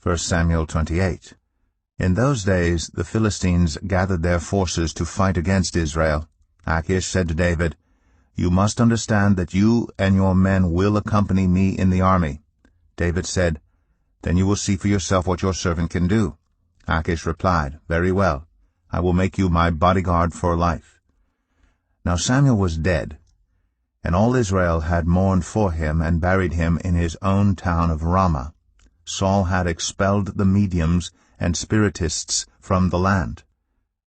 1 Samuel 28. In those days the Philistines gathered their forces to fight against Israel. Achish said to David, "You must understand that you and your men will accompany me in the army." David said, "Then you will see for yourself what your servant can do." Achish replied, "Very well. I will make you my bodyguard for life." Now Samuel was dead, and all Israel had mourned for him and buried him in his own town of Ramah. Saul had expelled the mediums and spiritists from the land.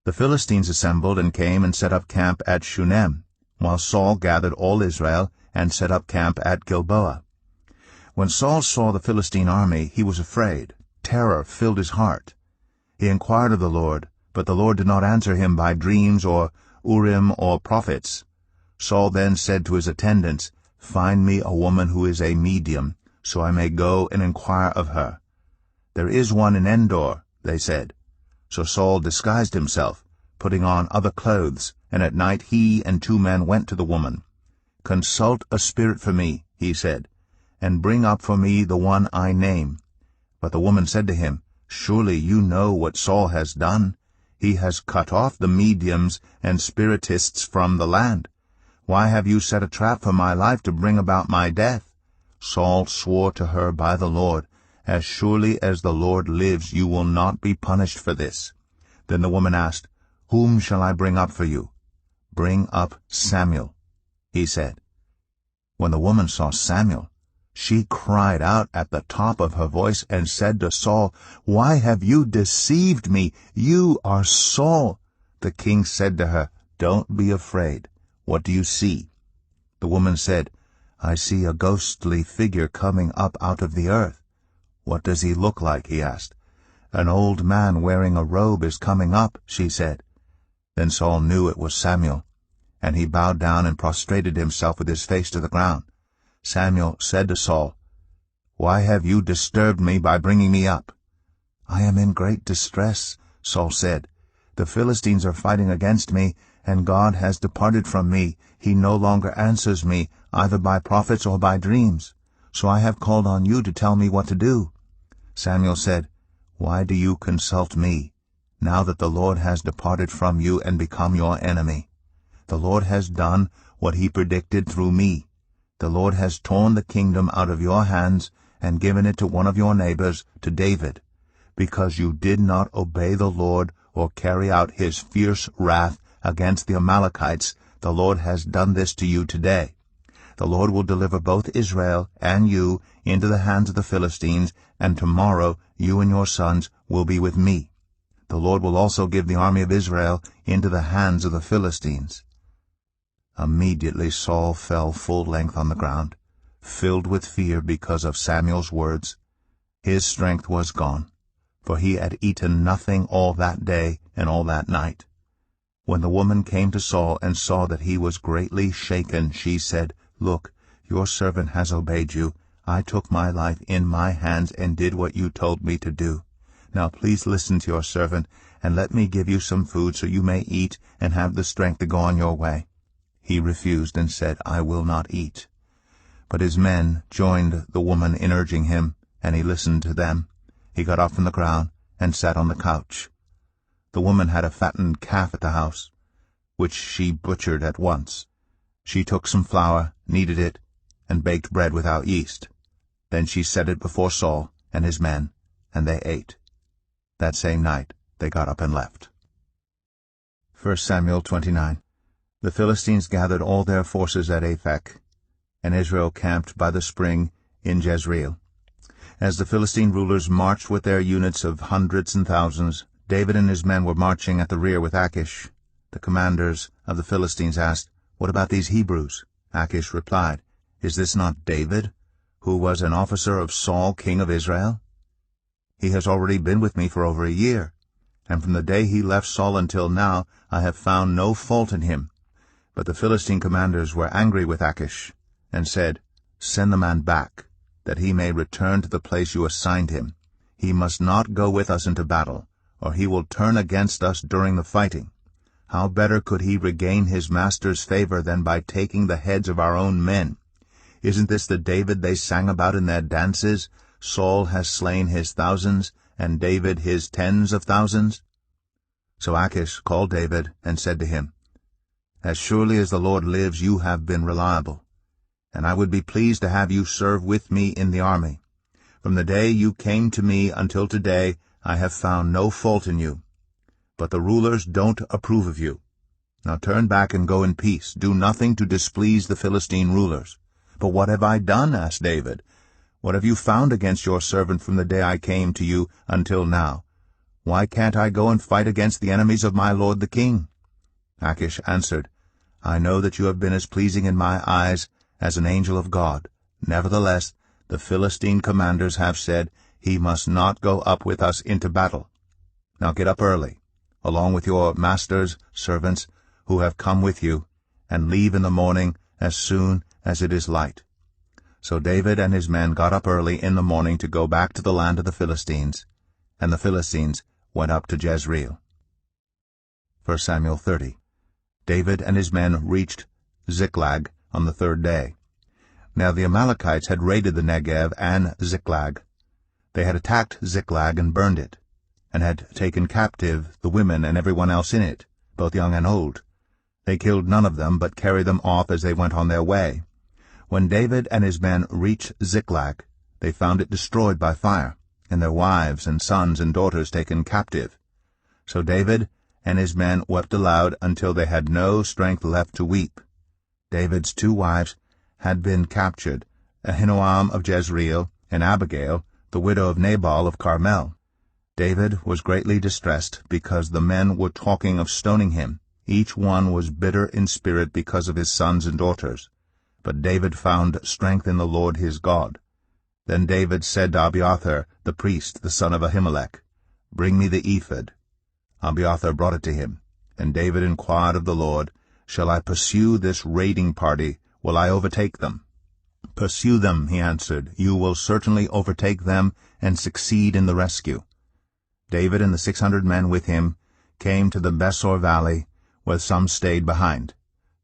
The Philistines assembled and came and set up camp at Shunem, while Saul gathered all Israel and set up camp at Gilboa. When Saul saw the Philistine army, he was afraid. Terror filled his heart. He inquired of the Lord, but the Lord did not answer him by dreams or Urim or prophets. Saul then said to his attendants, "Find me a woman who is a medium, so I may go and inquire of her." "There is one in Endor," they said. So Saul disguised himself, putting on other clothes, and at night he and 2 men went to the woman. "Consult a spirit for me," he said, "and bring up for me the one I name." But the woman said to him, "Surely you know what Saul has done. He has cut off the mediums and spiritists from the land. Why have you set a trap for my life to bring about my death?" Saul swore to her by the Lord, "As surely as the Lord lives, you will not be punished for this." Then the woman asked, "Whom shall I bring up for you?" "Bring up Samuel," he said. When the woman saw Samuel, she cried out at the top of her voice and said to Saul, "Why have you deceived me? You are Saul." The king said to her, "Don't be afraid. What do you see?" The woman said, "I see a ghostly figure coming up out of the earth." "What does he look like?" he asked. "An old man wearing a robe is coming up," she said. Then Saul knew it was Samuel, and he bowed down and prostrated himself with his face to the ground. Samuel said to Saul, "Why have you disturbed me by bringing me up?" "I am in great distress," Saul said. "The Philistines are fighting against me, and God has departed from me. He no longer answers me, either by prophets or by dreams. So I have called on you to tell me what to do." Samuel said, "Why do you consult me, now that the Lord has departed from you and become your enemy? The Lord has done what he predicted through me. The Lord has torn the kingdom out of your hands and given it to one of your neighbors, to David. Because you did not obey the Lord or carry out his fierce wrath against the Amalekites, the Lord has done this to you today. The Lord will deliver both Israel and you into the hands of the Philistines, and tomorrow you and your sons will be with me. The Lord will also give the army of Israel into the hands of the Philistines." Immediately Saul fell full length on the ground, filled with fear because of Samuel's words. His strength was gone, for he had eaten nothing all that day and all that night. When the woman came to Saul and saw that he was greatly shaken, she said, "Look, your servant has obeyed you. I took my life in my hands and did what you told me to do. Now please listen to your servant, and let me give you some food so you may eat and have the strength to go on your way." He refused and said, "I will not eat." But his men joined the woman in urging him, and he listened to them. He got up from the ground and sat on the couch. The woman had a fattened calf at the house, which she butchered at once. She took some flour, kneaded it, and baked bread without yeast. Then she set it before Saul and his men, and they ate. That same night they got up and left. 1 Samuel 29. The Philistines gathered all their forces at Aphek, and Israel camped by the spring in Jezreel. As the Philistine rulers marched with their units of hundreds and thousands, David and his men were marching at the rear with Achish. The commanders of the Philistines asked, "What about these Hebrews?" Achish replied, "Is this not David, who was an officer of Saul, king of Israel? He has already been with me for over a year, and from the day he left Saul until now I have found no fault in him." But the Philistine commanders were angry with Achish, and said, "Send the man back, that he may return to the place you assigned him. He must not go with us into battle, or he will turn against us during the fighting. How better could he regain his master's favor than by taking the heads of our own men? Isn't this the David they sang about in their dances, Saul has slain his thousands, and David his tens of thousands? So Achish called David and said to him, As surely as the Lord lives, you have been reliable, and I would be pleased to have you serve with me in the army. From the day you came to me until today, I have found no fault in you. But the rulers don't approve of you. Now turn back and go in peace. Do nothing to displease the Philistine rulers. But what have I done? Asked David. What have you found against your servant from the day I came to you until now? Why can't I go and fight against the enemies of my lord the king? Achish answered, I know that you have been as pleasing in my eyes as an angel of God. Nevertheless, the Philistine commanders have said, He must not go up with us into battle. Now get up early, along with your master's servants who have come with you, and leave in the morning as soon as it is light. So David and his men got up early in the morning to go back to the land of the Philistines, and the Philistines went up to Jezreel. 1 Samuel 30. David and his men reached Ziklag on the third day. Now the Amalekites had raided the Negev and Ziklag. They had attacked Ziklag and burned it, and had taken captive the women and everyone else in it, both young and old. They killed none of them, but carried them off as they went on their way. When David and his men reached Ziklag, they found it destroyed by fire, and their wives and sons and daughters taken captive. So David and his men wept aloud until they had no strength left to weep. David's two wives had been captured, Ahinoam of Jezreel and Abigail, the widow of Nabal of Carmel. David was greatly distressed because the men were talking of stoning him. Each one was bitter in spirit because of his sons and daughters. But David found strength in the Lord his God. Then David said to Abiathar the priest, the son of Ahimelech, Bring me the ephod. Abiathar brought it to him, and David inquired of the Lord, Shall I pursue this raiding party? Will I overtake them? Pursue them, he answered. You will certainly overtake them and succeed in the rescue. David and the 600 men with him came to the Besor valley, where some stayed behind.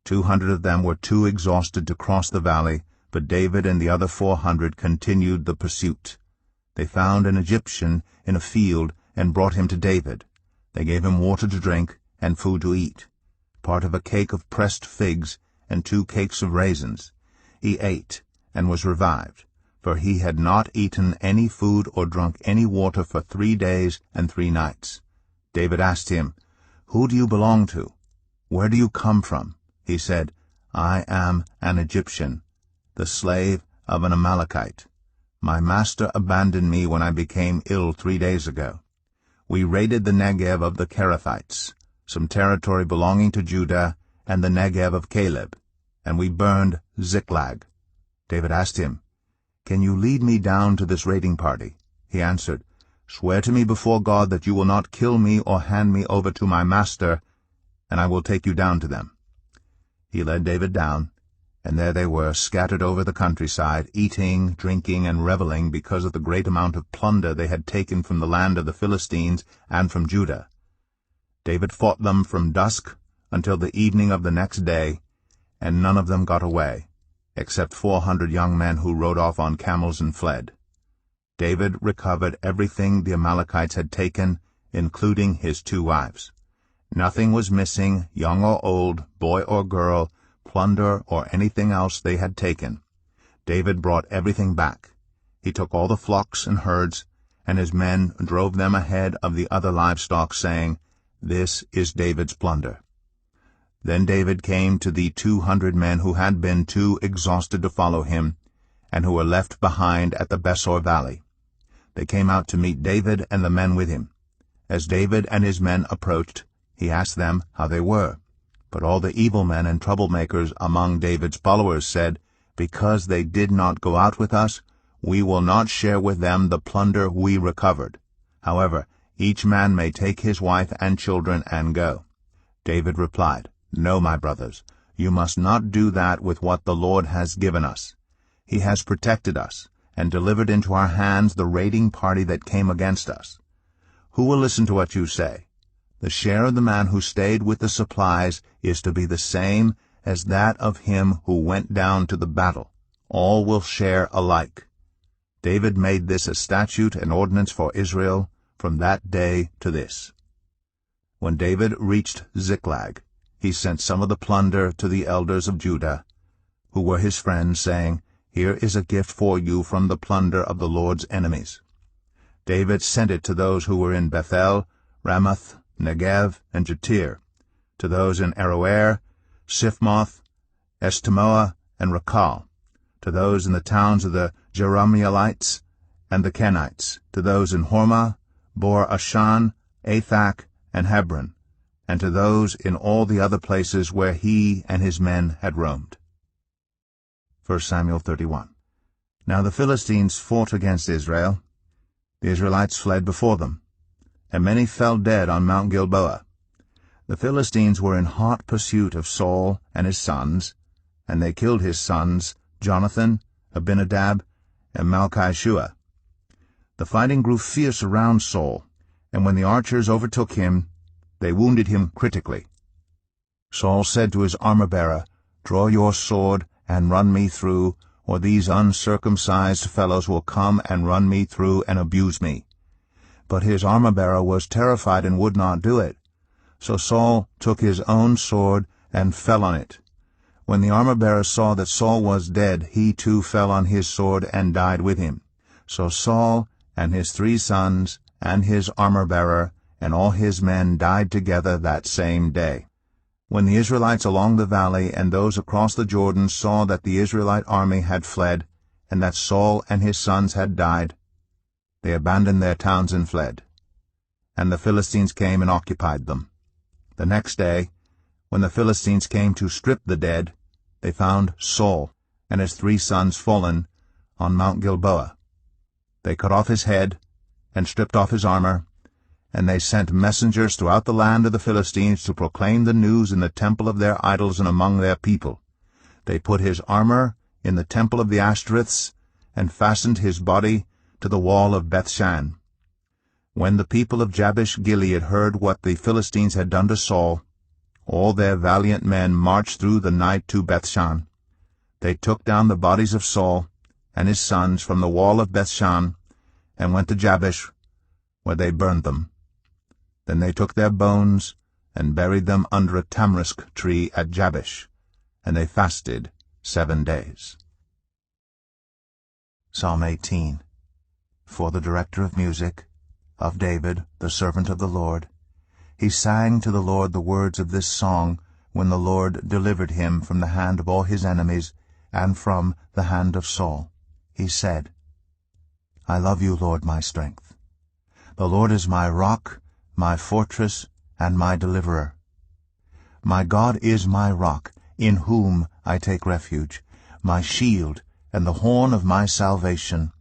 200 of them were too exhausted to cross the valley, but David and the other 400 continued the pursuit. They found an Egyptian in a field and brought him to David. They gave him water to drink and food to eat, part of a cake of pressed figs and 2 cakes of raisins. He ate and was revived, for he had not eaten any food or drunk any water for 3 days and 3 nights. David asked him, Who do you belong to? Where do you come from? He said, I am an Egyptian, the slave of an Amalekite. My master abandoned me when I became ill 3 days ago. We raided the Negev of the Kerethites, some territory belonging to Judah, and the Negev of Caleb, and we burned Ziklag. David asked him, Can you lead me down to this raiding party? He answered, Swear to me before God that you will not kill me or hand me over to my master, and I will take you down to them. He led David down, and there they were, scattered over the countryside, eating, drinking, and reveling because of the great amount of plunder they had taken from the land of the Philistines and from Judah. David fought them from dusk until the evening of the next day, and none of them got away, except 400 young men who rode off on camels and fled. David recovered everything the Amalekites had taken, including his 2 wives. Nothing was missing, young or old, boy or girl, plunder or anything else they had taken. David brought everything back. He took all the flocks and herds, and his men drove them ahead of the other livestock, saying, This is David's plunder. Then David came to the 200 men who had been too exhausted to follow him, and who were left behind at the Besor valley. They came out to meet David and the men with him. As David and his men approached, he asked them how they were. But all the evil men and troublemakers among David's followers said, Because they did not go out with us, we will not share with them the plunder we recovered. However, each man may take his wife and children and go. David replied, No, my brothers, you must not do that with what the Lord has given us. He has protected us, and delivered into our hands the raiding party that came against us. Who will listen to what you say? The share of the man who stayed with the supplies is to be the same as that of him who went down to the battle. All will share alike. David made this a statute and ordinance for Israel from that day to this. When David reached Ziklag, he sent some of the plunder to the elders of Judah, who were his friends, saying, "Here is a gift for you from the plunder of the Lord's enemies." David sent it to those who were in Bethel, Ramoth, Negev, and Jatir, to those in Aroer, Siphmoth, Eshtemoa, and Rakal, to those in the towns of the Jerahmeelites and the Kenites, to those in Hormah, Bor-Ashan, Athak, and Hebron, and to those in all the other places where he and his men had roamed. 1 Samuel 31. Now the Philistines fought against Israel. The Israelites fled before them, and many fell dead on Mount Gilboa. The Philistines were in hot pursuit of Saul and his sons, and they killed his sons Jonathan, Abinadab, and Malchishua. The fighting grew fierce around Saul, and when the archers overtook him, they wounded him critically. Saul said to his armor-bearer, "Draw your sword and run me through, or these uncircumcised fellows will come and run me through and abuse me." But his armor-bearer was terrified and would not do it. So Saul took his own sword and fell on it. When the armor-bearer saw that Saul was dead, he too fell on his sword and died with him. So Saul and his 3 sons and his armor-bearer and all his men died together that same day. When the Israelites along the valley and those across the Jordan saw that the Israelite army had fled, and that Saul and his sons had died, they abandoned their towns and fled. And the Philistines came and occupied them. The next day, when the Philistines came to strip the dead, they found Saul and his 3 sons fallen on Mount Gilboa. They cut off his head and stripped off his armor, and they sent messengers throughout the land of the Philistines to proclaim the news in the temple of their idols and among their people. They put his armor in the temple of the Ashtoreths, and fastened his body to the wall of Bethshan. When the people of Jabesh-Gilead heard what the Philistines had done to Saul, all their valiant men marched through the night to Bethshan. They took down the bodies of Saul and his sons from the wall of Bethshan, and went to Jabesh, where they burned them. Then they took their bones and buried them under a tamarisk tree at Jabesh, and they fasted 7 days. Psalm 18. For the director of music, of David, the servant of the Lord. He sang to the Lord the words of this song when the Lord delivered him from the hand of all his enemies and from the hand of Saul. He said, I love you, Lord, my strength. The Lord is my rock, my fortress, and my deliverer. My God is my rock, in whom I take refuge, my shield and the horn of my salvation,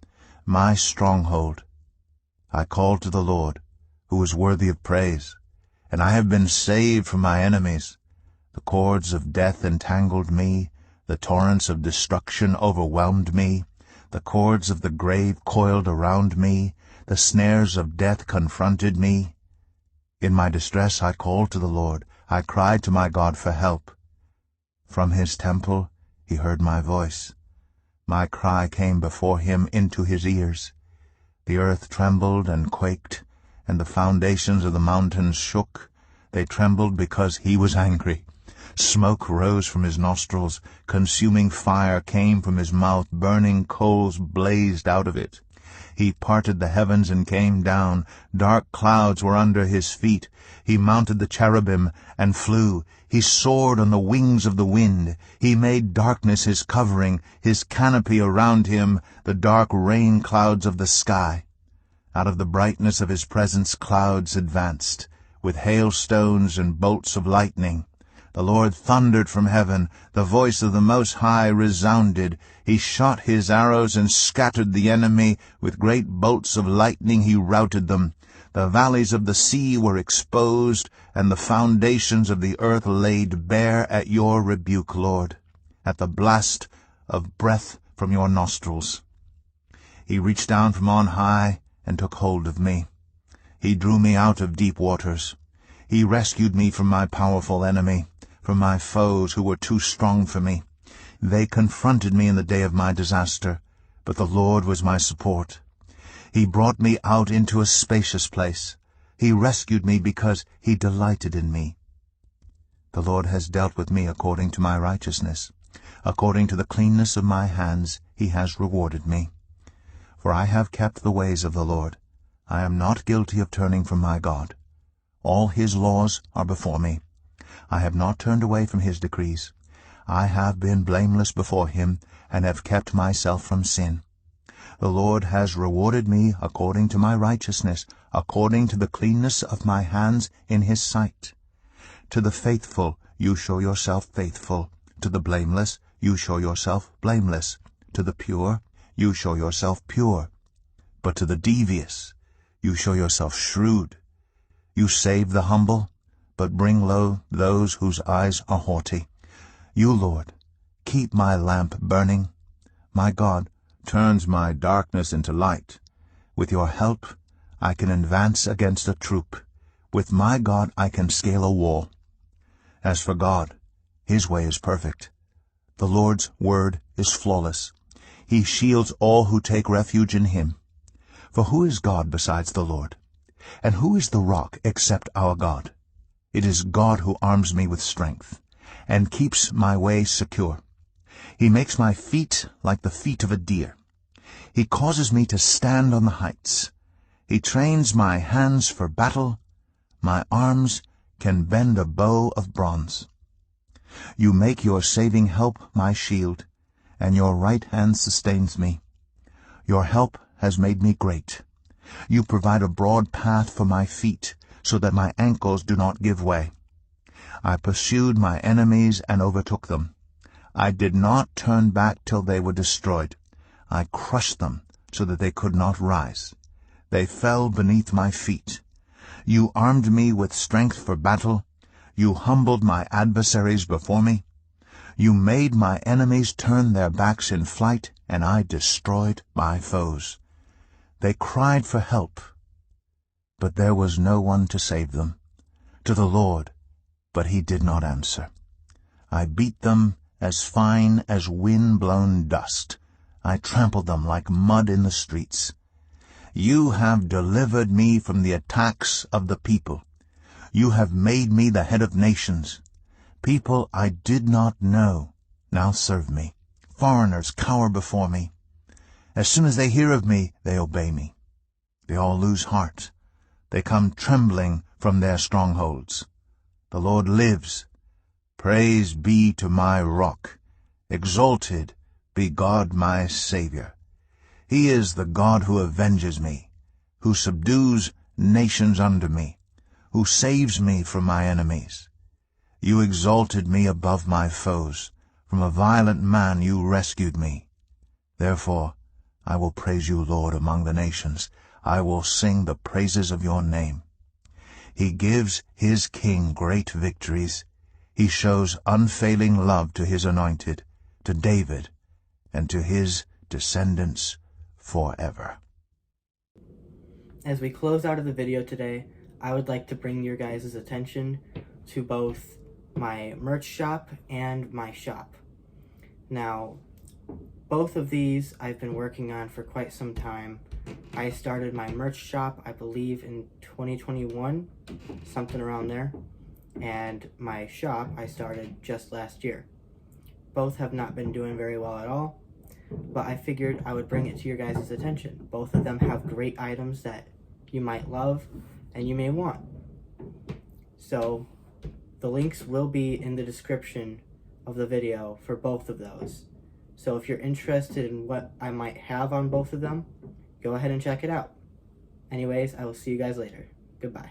my stronghold. I called to the Lord, who is worthy of praise, and I have been saved from my enemies. The cords of death entangled me, the torrents of destruction overwhelmed me, the cords of the grave coiled around me, the snares of death confronted me. In my distress I called to the Lord, I cried to my God for help. From his temple he heard my voice. My cry came before him into his ears. The earth trembled and quaked, and the foundations of the mountains shook. They trembled because he was angry. Smoke rose from his nostrils, consuming fire came from his mouth, burning coals blazed out of it. He parted the heavens and came down. Dark clouds were under his feet. He mounted the cherubim and flew. He soared on the wings of the wind. He made darkness his covering, his canopy around him, the dark rain clouds of the sky. Out of the brightness of his presence clouds advanced, with hailstones and bolts of lightning. The Lord thundered from heaven. The voice of the Most High resounded. He shot his arrows and scattered the enemy. With great bolts of lightning he routed them. The valleys of the sea were exposed, and the foundations of the earth laid bare at your rebuke, Lord, at the blast of breath from your nostrils. He reached down from on high and took hold of me. He drew me out of deep waters. He rescued me from my powerful enemy, from my foes who were too strong for me. They confronted me in the day of my disaster, but the Lord was my support. He brought me out into a spacious place. He rescued me because he delighted in me. The Lord has dealt with me according to my righteousness. According to the cleanness of my hands he has rewarded me. For I have kept the ways of the Lord. I am not guilty of turning from my God. All his laws are before me. I have not turned away from his decrees. I have been blameless before him, and have kept myself from sin. The Lord has rewarded me according to my righteousness, according to the cleanness of my hands in his sight. To the faithful you show yourself faithful. To the blameless you show yourself blameless. To the pure you show yourself pure. But to the devious you show yourself shrewd. You save the humble, but bring low those whose eyes are haughty. You, Lord, keep my lamp burning. My God turns my darkness into light. With your help I can advance against a troop. With my God I can scale a wall. As for God, his way is perfect. The Lord's word is flawless. He shields all who take refuge in him. For who is God besides the Lord? And who is the rock except our God? It is God who arms me with strength, and keeps my way secure. He makes my feet like the feet of a deer. He causes me to stand on the heights. He trains my hands for battle. My arms can bend a bow of bronze. You make your saving help my shield, and your right hand sustains me. Your help has made me great. You provide a broad path for my feet, so that my ankles do not give way. I pursued my enemies and overtook them. I did not turn back till they were destroyed. I crushed them so that they could not rise. They fell beneath my feet. You armed me with strength for battle. You humbled my adversaries before me. You made my enemies turn their backs in flight, and I destroyed my foes. They cried for help, but there was no one to save them. To the Lord, but he did not answer. I beat them as fine as wind-blown dust. I trampled them like mud in the streets. You have delivered me from the attacks of the people. You have made me the head of nations. People I did not know now serve me. Foreigners cower before me. As soon as they hear of me, they obey me. They all lose heart. They come trembling from their strongholds. The Lord lives. Praise be to my rock. Exalted be God my Savior. He is the God who avenges me, who subdues nations under me, who saves me from my enemies. You exalted me above my foes. From a violent man you rescued me. Therefore I will praise you, Lord, among the nations. I will sing the praises of your name. He gives his king great victories. He shows unfailing love to his anointed, to David, and to his descendants forever. As we close out of the video today, I would like to bring your guys' attention to both my merch shop and my shop. Now, both of these I've been working on for quite some time. I started my merch shop, I believe, in 2021, something around there. And my shop I started just last year. Both have not been doing very well at all, but I figured I would bring it to your guys' attention. Both of them have great items that you might love and you may want. So the links will be in the description of the video for both of those. So if you're interested in what I might have on both of them, go ahead and check it out. Anyways, I will see you guys later. Goodbye.